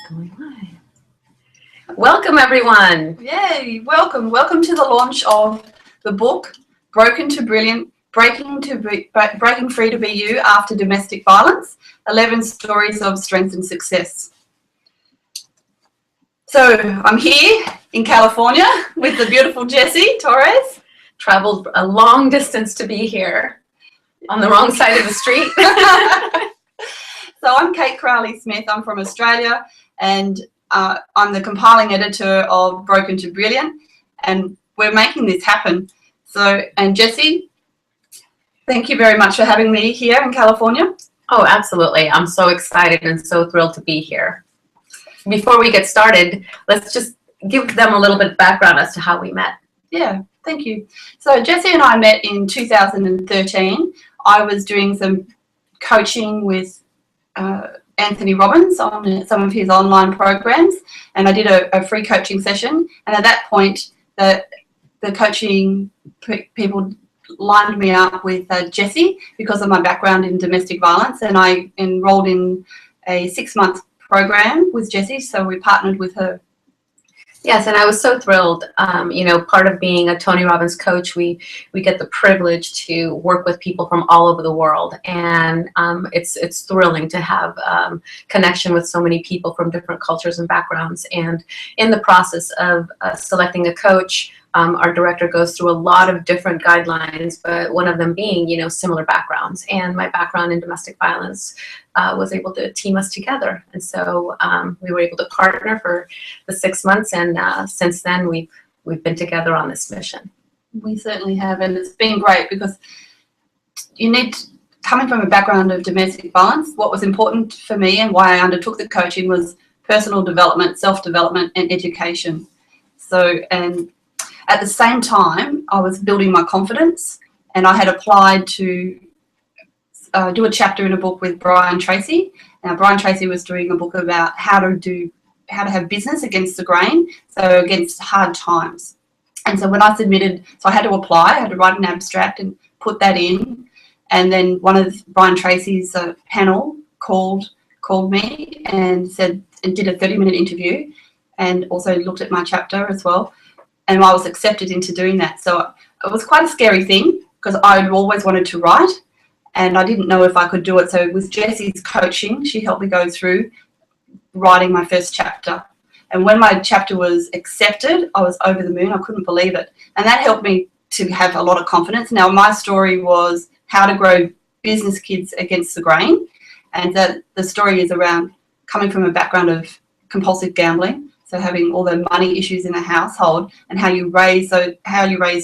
Going live. Welcome, everyone. Yay! Welcome to the launch of the book Broken to Brilliant: Breaking Free to Be You After Domestic Violence: 11 Stories of Strength and Success. So I'm here in California with the beautiful Jessie Torres. Traveled a long distance to be here on the wrong side of the street. So I'm Kate Crowley-Smith. I'm from Australia, and I'm the compiling editor of Broken to Brilliant, and we're making this happen. So, and Jessie, thank you very much for having me here in California. Oh, absolutely. I'm so excited and so thrilled to be here. Before we get started, let's just give them a little bit of background as to how we met. Yeah, thank you. So Jessie and I met in 2013. I was doing some coaching with Anthony Robbins on some of his online programs, and I did a free coaching session, and at that point the coaching people lined me up with Jessie because of my background in domestic violence, and I enrolled in a 6-month program with Jessie, so we partnered with her. Yes, and I was so thrilled. Part of being a Tony Robbins coach, we get the privilege to work with people from all over the world, and it's thrilling to have connection with so many people from different cultures and backgrounds. And in the process of selecting a coach, our director goes through a lot of different guidelines, but one of them being, similar backgrounds. And my background in domestic violence was able to team us together. And so we were able to partner for the 6 months, and since then we've been together on this mission. We certainly have, and it's been great because coming from a background of domestic violence, what was important for me and why I undertook the coaching was personal development, self-development, and education. So, and at the same time, I was building my confidence, and I had applied to do a chapter in a book with Brian Tracy. Now, Brian Tracy was doing a book about how to have business against the grain, so against hard times. And so when I submitted, so I had to apply, I had to write an abstract and put that in, and then one of Brian Tracy's panel called me and did a 30-minute interview, and also looked at my chapter as well. And I was accepted into doing that. So it was quite a scary thing because I'd always wanted to write, and I didn't know if I could do it. So with Jessie's coaching, she helped me go through writing my first chapter. And when my chapter was accepted, I was over the moon. I couldn't believe it. And that helped me to have a lot of confidence. Now, my story was how to grow business kids against the grain. And the story is around coming from a background of compulsive gambling. So having all the money issues in the household, and how you raise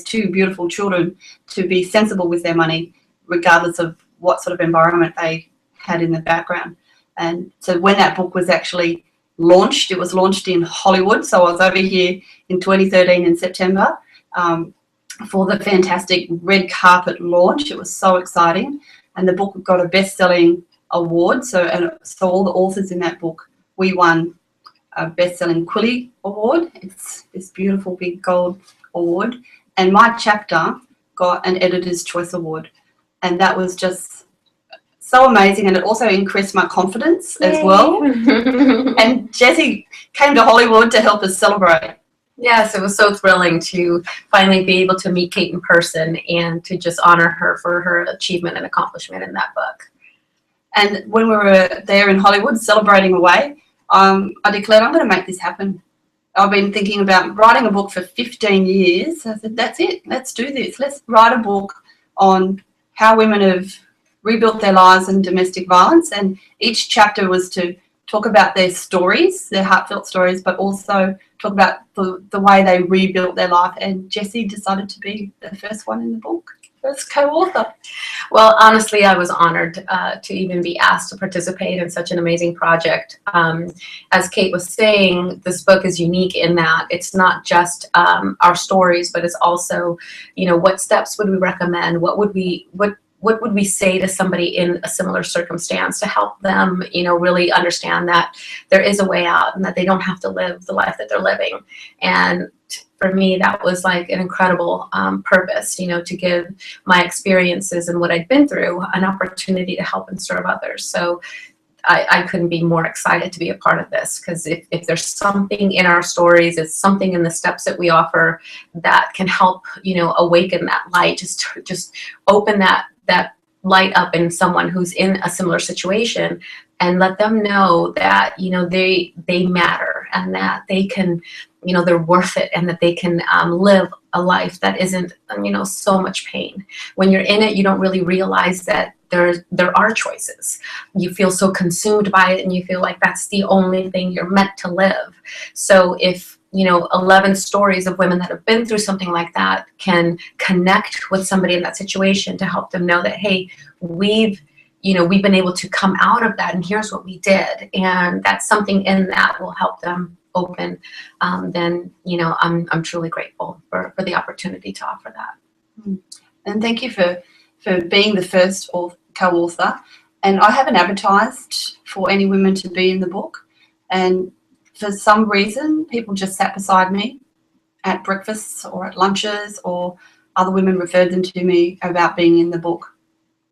2 beautiful children to be sensible with their money, regardless of what sort of environment they had in the background. And so when that book was actually launched, it was launched in Hollywood. So I was over here in 2013 in September for the fantastic red carpet launch. It was so exciting, and the book got a best-selling award. So all the authors in that book, we won a best-selling Quilly Award. It's this beautiful big gold award, and my chapter got an Editor's Choice Award, and that was just so amazing, and it also increased my confidence as well. And Jessie came to Hollywood to help us celebrate. Yes, it was so thrilling to finally be able to meet Kate in person and to just honor her for her achievement and accomplishment in that book. And when we were there in Hollywood celebrating away, I declared I'm going to make this happen. I've been thinking about writing a book for 15 years. I said, that's it. Let's do this. Let's write a book on how women have rebuilt their lives in domestic violence. And each chapter was to talk about their stories, their heartfelt stories, but also talk about the way they rebuilt their life. And Jessie decided to be the first one in the book. First co-author. Well, honestly, I was honored to even be asked to participate in such an amazing project. As Kate was saying, this book is unique in that it's not just our stories, but it's also, what steps would we recommend? What would we say to somebody in a similar circumstance to help them, really understand that there is a way out and that they don't have to live the life that they're living. And for me, that was like an incredible purpose, to give my experiences and what I'd been through an opportunity to help and serve others. So I couldn't be more excited to be a part of this, because if there's something in our stories, it's something in the steps that we offer that can help, awaken that light, just open that light up in someone who's in a similar situation, and let them know that, they matter, and that they can, they're worth it, and that they can live a life that isn't, so much pain. When you're in it, you don't really realize that there are choices. You feel so consumed by it, and you feel like that's the only thing you're meant to live. So if 11 stories of women that have been through something like that can connect with somebody in that situation to help them know that, hey, we've been able to come out of that, and here's what we did, and that's something in that will help them open, then I'm truly grateful for the opportunity to offer that. And thank you for being the first co-author. And I haven't advertised for any women to be in the book, and for some reason people just sat beside me at breakfasts or at lunches, or other women referred them to me about being in the book.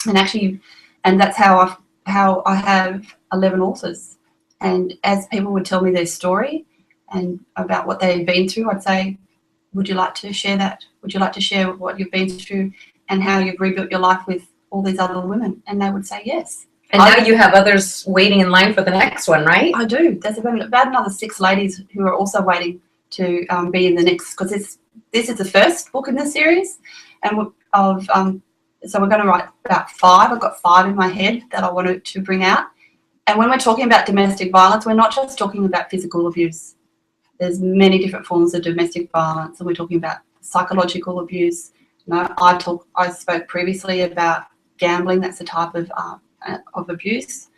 And that's how I have 11 authors. And as people would tell me their story and about what they had been through, I'd say, would you like to share that? Would you like to share what you've been through and how you've rebuilt your life with all these other women? And they would say yes. And now you have others waiting in line for the next one, right? I do. There's about another 6 ladies who are also waiting to be in the next, because this is the first book in the series, and so we're going to write about 5. I've got 5 in my head that I wanted to bring out. And when we're talking about domestic violence, we're not just talking about physical abuse. There's many different forms of domestic violence, and we're talking about psychological abuse. I spoke previously about gambling. That's a type of abuse.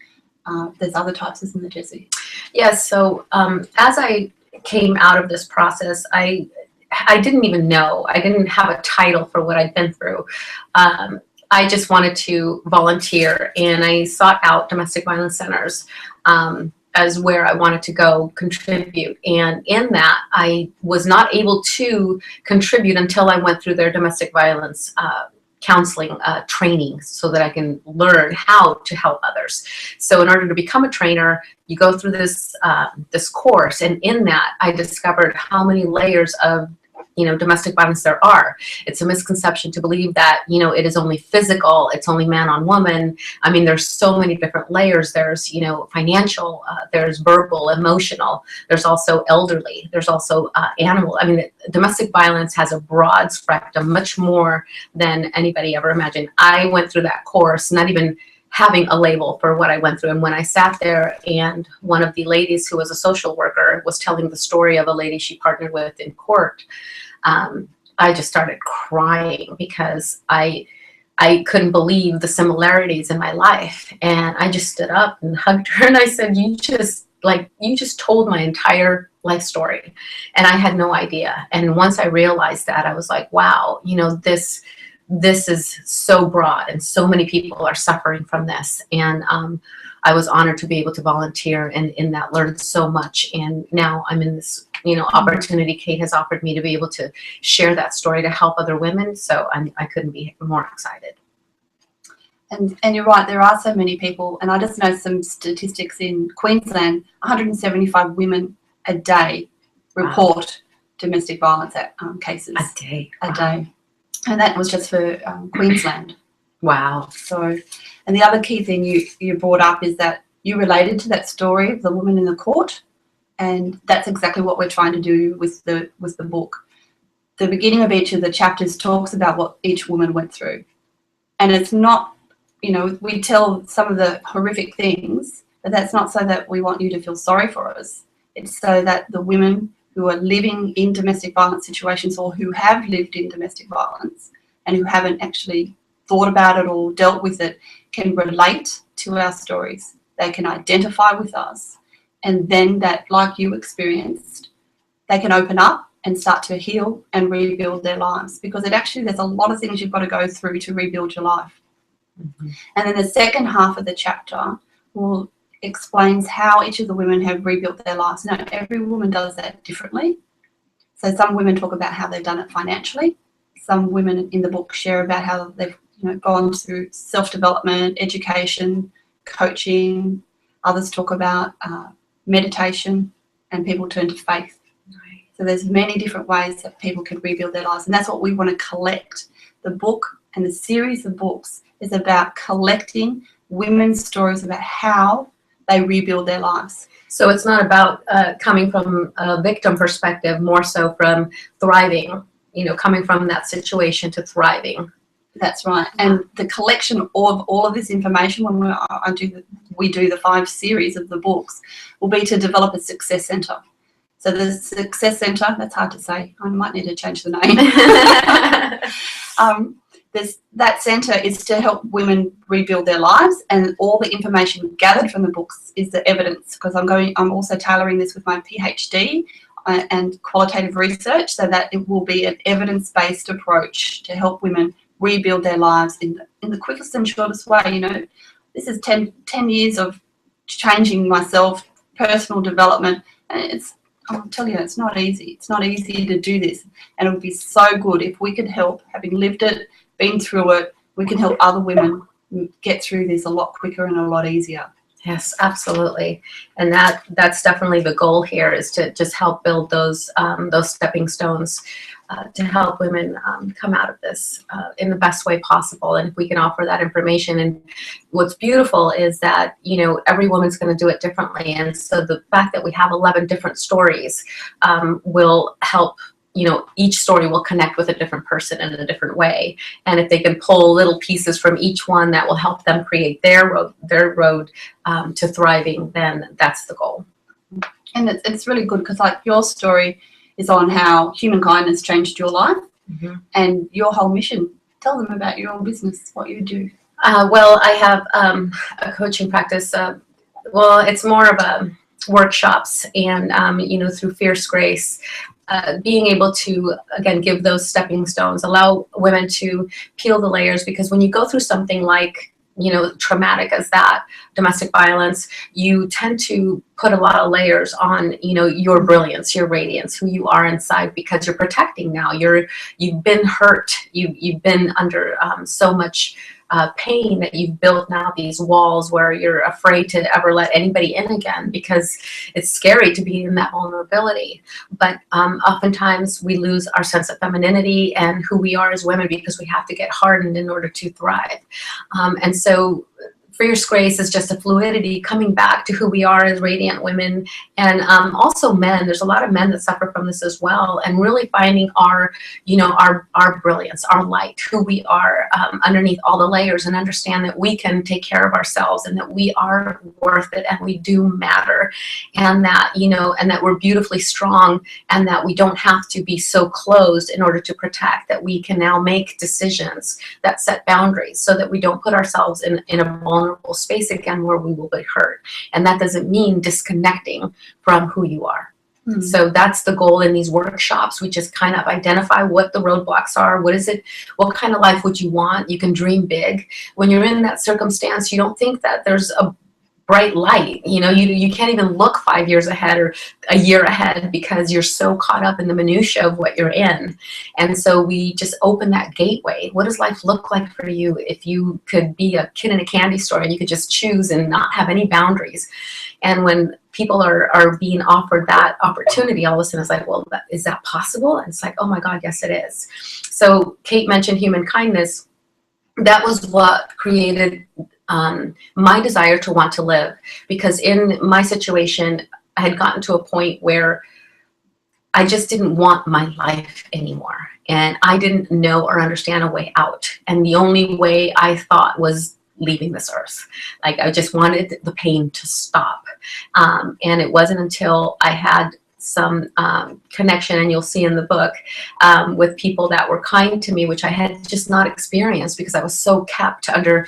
There's other types, isn't there, Jessie? Yes. So as I came out of this process, I didn't even know. I didn't have a title for what I'd been through. I just wanted to volunteer, and I sought out domestic violence centers as where I wanted to go contribute. And in that, I was not able to contribute until I went through their domestic violence counseling training, so that I can learn how to help others. So in order to become a trainer, you go through this course, and in that I discovered how many layers of domestic violence there are. It's a misconception to believe that it is only physical, it's only man on woman. I mean, there's so many different layers. There's financial, there's verbal, emotional, there's also elderly, there's also animal. I mean, domestic violence has a broad spectrum, much more than anybody ever imagined. I went through that course not even having a label for what I went through. And when I sat there, and one of the ladies who was a social worker was telling the story of a lady she partnered with in court, I just started crying, because I couldn't believe the similarities in my life. And I just stood up and hugged her, and I said, you just told my entire life story, and I had no idea. And once I realized that, I was like, wow, this is so broad, and so many people are suffering from this. And I was honored to be able to volunteer, and in that learned so much. And now I'm in this opportunity Kate has offered me to be able to share that story to help other women. So I couldn't be more excited. And you're right, there are so many people. And I just know some statistics in Queensland: 175 women a day report domestic violence cases. A day. And that was just for Queensland. Wow. So, and the other key thing you brought up is that you related to that story of the woman in the court, and that's exactly what we're trying to do with the book. The beginning of each of the chapters talks about what each woman went through, and it's not, we tell some of the horrific things, but that's not so that we want you to feel sorry for us. It's so that the women who are living in domestic violence situations, or who have lived in domestic violence and who haven't actually thought about it or dealt with it, can relate to our stories. They can identify with us, and then that, like you experienced, they can open up and start to heal and rebuild their lives, because there's a lot of things you've got to go through to rebuild your life. Mm-hmm. And then the second half of the chapter explains how each of the women have rebuilt their lives. Now, every woman does that differently. So some women talk about how they've done it financially. Some women in the book share about how they've gone through self-development, education, coaching, Others talk about meditation, and people turn to faith. Right. So there's many different ways that people can rebuild their lives, and that's what we want to collect. The book and the series of books is about collecting women's stories about how they rebuild their lives. So it's not about coming from a victim perspective, more so from thriving, coming from that situation to thriving. That's right. And the collection of all of this information, when we do the 5 series of the books, will be to develop a success centre. So the success centre, that's hard to say. I might need to change the name. That centre is to help women rebuild their lives, and all the information gathered from the books is the evidence, because I'm also tailoring this with my PhD and qualitative research, so that it will be an evidence-based approach to help women rebuild their lives in the quickest and shortest way. This is 10 years of changing myself, personal development, and I'll tell you, it's not easy. It's not easy to do this, and it would be so good if we could help, having lived it, been through it, we can help other women get through this a lot quicker and a lot easier. Yes, absolutely. And that's definitely the goal here, is to just help build those stepping stones to help women come out of this in the best way possible. And if we can offer that information, and what's beautiful is that, every woman's going to do it differently. And so the fact that we have 11 different stories will help. Each story will connect with a different person in a different way. And if they can pull little pieces from each one that will help them create their road to thriving, then that's the goal. And it's really good, because like your story is on how human kindness changed your life, and your whole mission. Tell them about your business, what you do. Well, I have a coaching practice. It's more of workshops, and through Fierce Grace, being able to, again, give those stepping stones, allow women to peel the layers, because when you go through something like, traumatic as that, domestic violence, you tend to put a lot of layers on, your brilliance, your radiance, who you are inside, because you're protecting now. You've been hurt. You've been under so much pain that you've built now these walls where you're afraid to ever let anybody in again, because it's scary to be in that vulnerability. But oftentimes we lose our sense of femininity and who we are as women, because we have to get hardened in order to thrive. And so Fierce Grace is just a fluidity, coming back to who we are as radiant women, and also men. There's a lot of men that suffer from this as well, and really finding our brilliance, our light, who we are underneath all the layers, and understand that we can take care of ourselves, and that we are worth it, and we do matter, and that and that we're beautifully strong, and that we don't have to be so closed in order to protect. That we can now make decisions that set boundaries, so that we don't put ourselves in a vulnerable space again where we will be hurt. And that doesn't mean disconnecting from who you are. Mm-hmm. So that's the goal in these workshops. We just kind of identify what the roadblocks are. What is it? What kind of life would you want? You can dream big. When you're in that circumstance, you don't think that there's a bright light. You can't even look 5 years ahead or a year ahead, because you're so caught up in the minutia of what you're in. And so we just open that gateway. What does life look like for you if you could be a kid in a candy store and you could just choose and not have any boundaries? And when people are being offered that opportunity, all of a sudden it's like, well, is that possible? And it's like, oh my God, yes, it is. So Kate mentioned human kindness. That was what created my desire to want to live, because in my situation, I had gotten to a point where I just didn't want my life anymore, and I didn't know or understand a way out. And the only way I thought was leaving this earth. Like, I just wanted the pain to stop. And it wasn't until I had some connection, and you'll see in the book, with people that were kind to me, which I had just not experienced, because I was so kept under,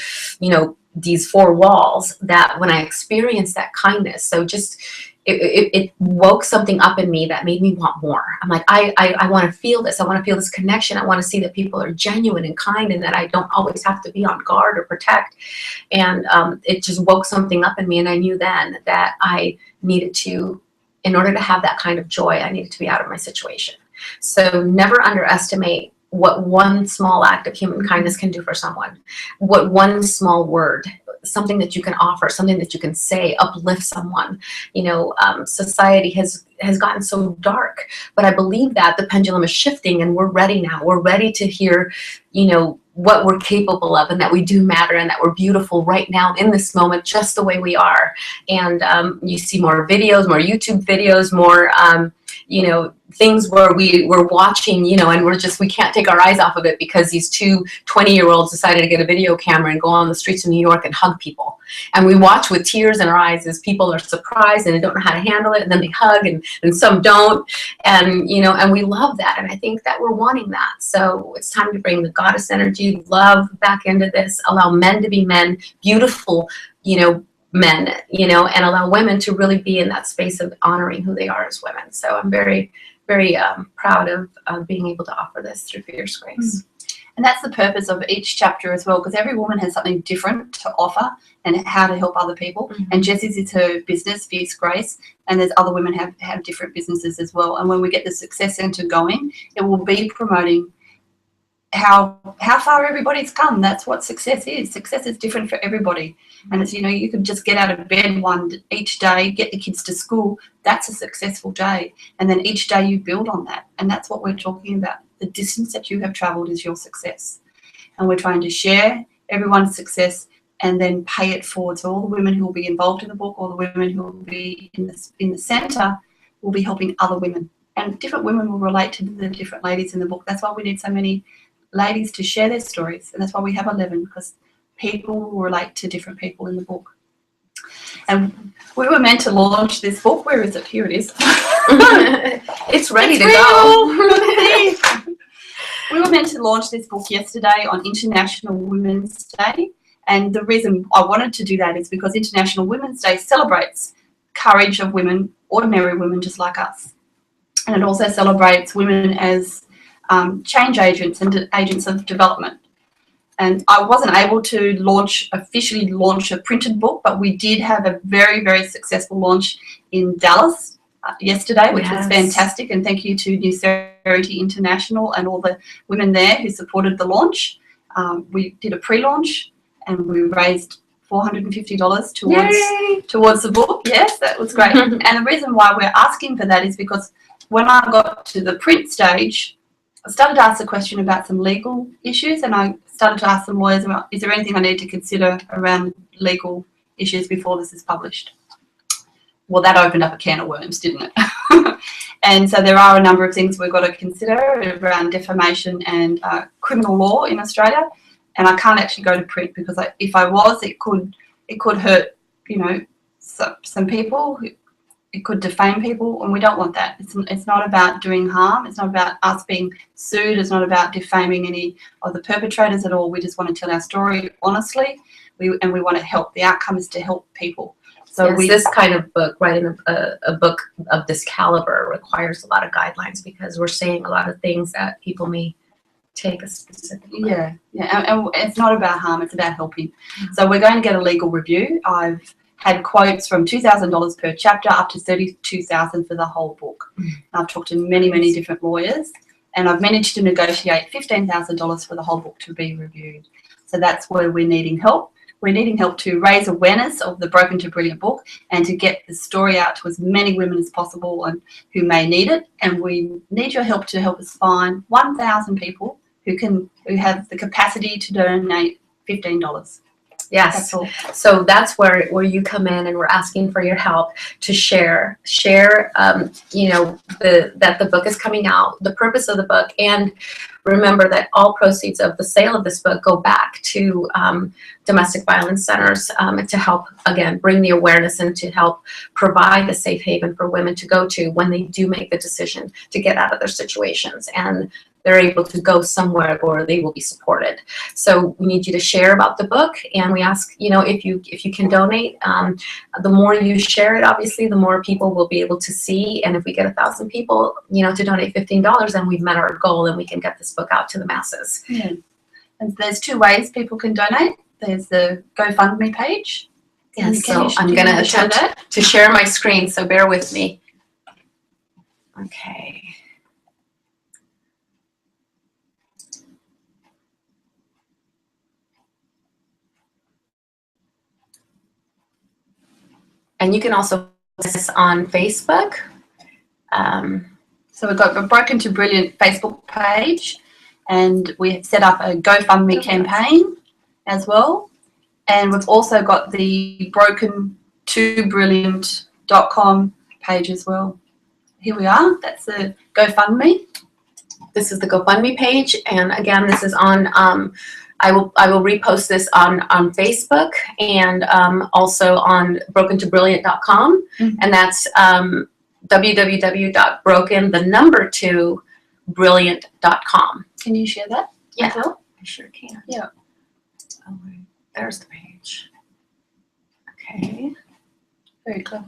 these 4 walls, that when I experienced that kindness, so just it woke something up in me that made me want more. I'm like, I want to feel this. I want to feel this connection. I want to see that people are genuine and kind, and that I don't always have to be on guard or protect. And it just woke something up in me, and I knew then that I needed to, in order to have that kind of joy, I needed to be out of my situation. So never underestimate what one small act of human kindness can do for someone, what one small word, something that you can offer, something that you can say, uplift someone. Society has gotten so dark, but I believe that the pendulum is shifting, and we're ready now. We're ready to hear, what we're capable of, and that we do matter, and that we're beautiful right now in this moment, just the way we are. And you see more videos, more YouTube videos, more things where we're watching, and we can't take our eyes off of it, because these two 20-year-olds decided to get a video camera and go on the streets of New York and hug people. And we watch with tears in our eyes as people are surprised and they don't know how to handle it, and then they hug, and some don't. And and we love that, and I think that we're wanting that. So it's time to bring the goddess energy, love back into this, allow men to be men, beautiful, men, and allow women to really be in that space of honoring who they are as women. So I'm very, very proud of being able to offer this through Fierce Grace. And that's the purpose of each chapter as well, because every woman has something different to offer and how to help other people. And Jessie's is her business, Fierce Grace, and there's other women have different businesses as well. And when we get the Success Centre going, it will be promoting how far everybody's come. That's what success is. Success is different for everybody. And it's, you could just get out of bed each day, get the kids to school. That's a successful day. And then each day you build on that. And that's what we're talking about. The distance that you have traveled is your success. And we're trying to share everyone's success and then pay it forward. So all the women who will be involved in the book, all the women who will be in the centre, will be helping other women. And different women will relate to the different ladies in the book. That's why we need so many ladies to share their stories, and that's why we have 11, because people will relate to different people in the book. And we were meant to launch this book. Where is it? Here it is. It's ready to go. We were meant to launch this book yesterday on International Women's Day, and the reason I wanted to do that is because International Women's Day celebrates courage of women, ordinary women just like us, and it also celebrates women as change agents and agents of development. And I wasn't able to officially launch a printed book, but we did have a very, very successful launch in Dallas yesterday, which was fantastic. And thank you to New Serity International and all the women there who supported the launch. We did a pre-launch and we raised $450 towards the book. Yes, that was great. And the reason why we're asking for that is because when I got to the print stage, I started to ask the question about some legal issues, and I started to ask some lawyers about, is there anything I need to consider around legal issues before this is published? Well, that opened up a can of worms, didn't it? And so there are a number of things we've got to consider around defamation and criminal law in Australia. And I can't actually go to print because if I was, it could hurt, some people. It could defame people, and we don't want that. It's not about doing harm. It's not about us being sued. It's not about defaming any of the perpetrators at all. We just want to tell our story honestly, and we want to help. The outcome is to help people. So this kind of book, writing a book of this caliber, requires a lot of guidelines, because we're saying a lot of things that people may take a specific way. And it's not about harm. It's about helping. So we're going to get a legal review. I've had quotes from $2,000 per chapter up to $32,000 for the whole book. I've talked to many, many different lawyers, and I've managed to negotiate $15,000 for the whole book to be reviewed. So that's where we're needing help. We're needing help to raise awareness of the Broken to Brilliant book and to get the story out to as many women as possible and who may need it. And we need your help to help us find 1,000 people who have the capacity to donate $15. Yes. So that's where you come in, and we're asking for your help to share, that the book is coming out, the purpose of the book, and remember that all proceeds of the sale of this book go back to domestic violence centers to help, again, bring the awareness and to help provide a safe haven for women to go to when they do make the decision to get out of their situations, and they're able to go somewhere where they will be supported. So we need you to share about the book, and we ask, if you can donate, the more you share it, obviously, the more people will be able to see. And if we get 1,000 people, to donate $15, then we've met our goal, and we can get this book out to the masses. Yeah. And there's 2 ways people can donate. There's the GoFundMe page. Yes, so I'm going to attempt to share my screen, so bear with me. Okay. And you can also find this on Facebook. So we've got a Broken to Brilliant Facebook page, and we have set up a GoFundMe campaign as well. And we've also got the brokentobrilliant.com page as well. Here we are. That's the GoFundMe. This is the GoFundMe page, and again, this is on. I will repost this on Facebook and also on brokentobrilliant.com, and that's www.broken2brilliant.com. Can you share that? Yeah, I sure can. Yeah. Oh, wait. There's the page. Okay. Very clever.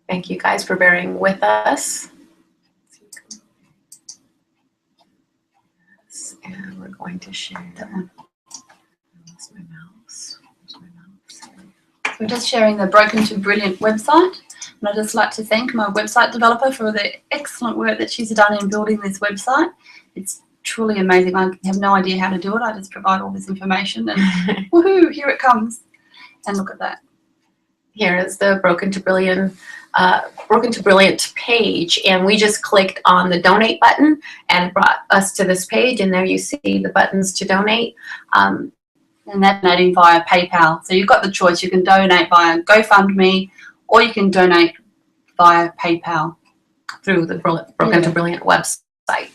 Thank you guys for bearing with us. And we're going to share that one. Where's my mouse? We're just sharing the Broken to Brilliant website. And I'd just like to thank my website developer for the excellent work that she's done in building this website. It's truly amazing. I have no idea how to do it. I just provide all this information and woohoo, here it comes. And look at that. Here is the Broken to Brilliant page, and we just clicked on the donate button and it brought us to this page, and there you see the buttons to donate. And that's donating via PayPal. So you've got the choice. You can donate via GoFundMe or you can donate via PayPal. Through the Broken to Brilliant website.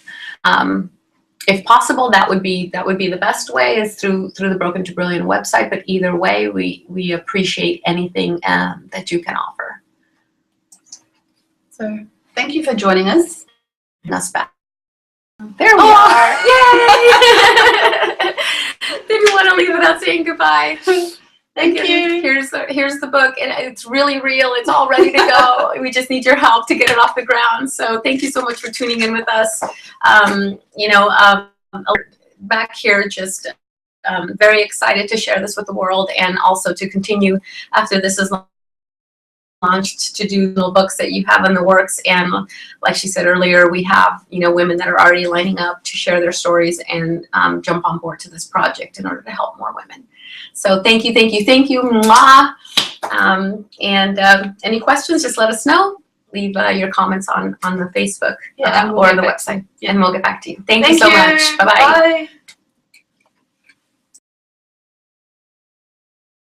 If possible, that would be the best way, is through the Broken to Brilliant website. But either way, we appreciate anything that you can offer. So thank you for joining us. And us back. There we are! Yay! Didn't want to leave without saying goodbye. Thank you. Here's the book, and it's really real. It's all ready to go. We just need your help to get it off the ground. So thank you so much for tuning in with us. Back here, just very excited to share this with the world, and also to continue after this is launched to do little books that you have in the works. And like she said earlier, we have women that are already lining up to share their stories and jump on board to this project in order to help more women. So thank you. Mwah. Any questions, just let us know. Leave your comments on the Facebook or the website, and we'll get back to you. Thank you so much. Bye-bye. Bye.